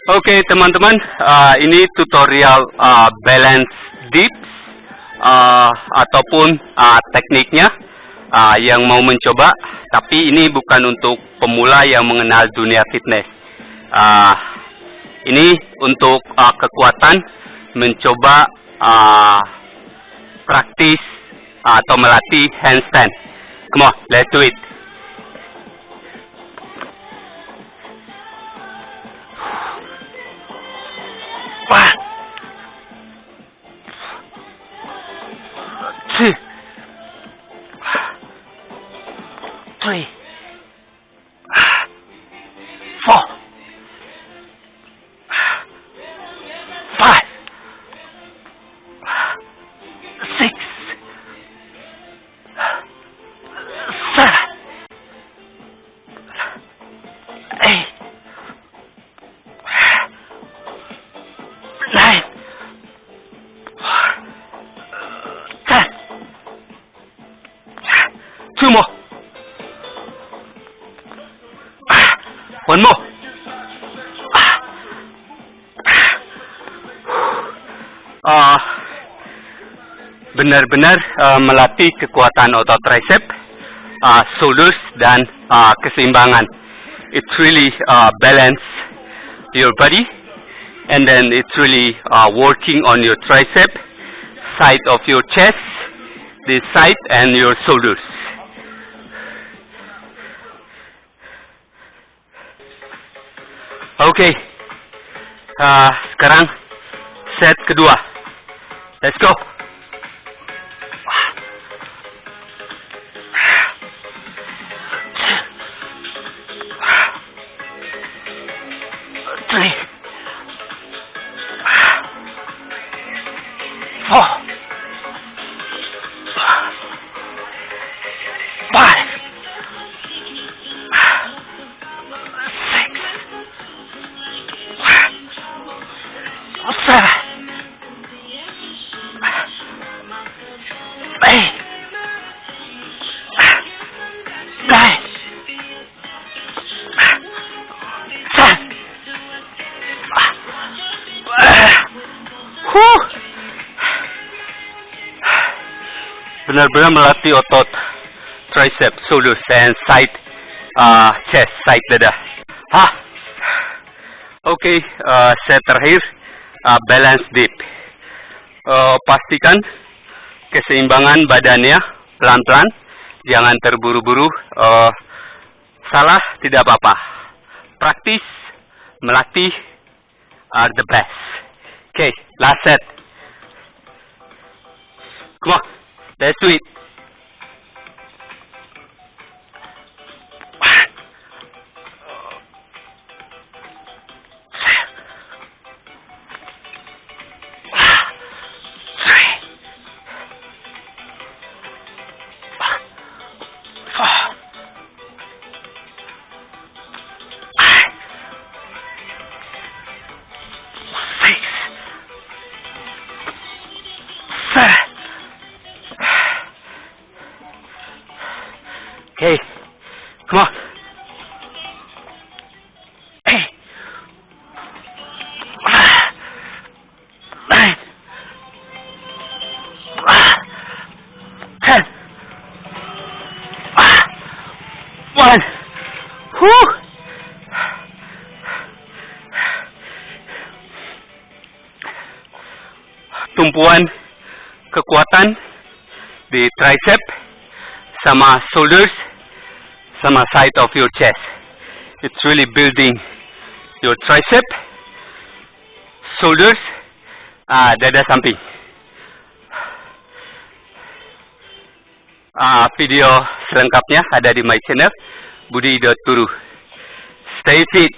Oke, teman-teman, ini tutorial balance dips ataupun tekniknya yang mau mencoba, tapi ini bukan untuk pemula yang mengenal dunia fitness. Ini untuk kekuatan mencoba praktis atau melatih handstand. Come on, let's do it. One, two, three, four, five, six, seven, eight, nine, 10. Two more. One more. Benar-benar melatih kekuatan otot triceps, shoulders, dan keseimbangan. It's really balance your body. And then it's really working on your tricep, side of your chest, this side, and your shoulders. Oke, sekarang set kedua. Let's go. Three. 4, 5, 6, 7, 8, 9, 10. Benar-benar melatih otot triceps, shoulders, and side chest, side dada. Oke, set terakhir balance dip. Pastikan keseimbangan badannya pelan-pelan, jangan terburu-buru. Salah tidak apa-apa. Praktis melatih are the best. Okay, last set. Come on. Let's do it. Okay, come on. 8, 9, 10. 1. Tumpuan kekuatan di tricep sama shoulders sama side of your chest. It's really building your tricep, shoulders, dada samping. Video selengkapnya ada di my channel budi.turu. Stay fit.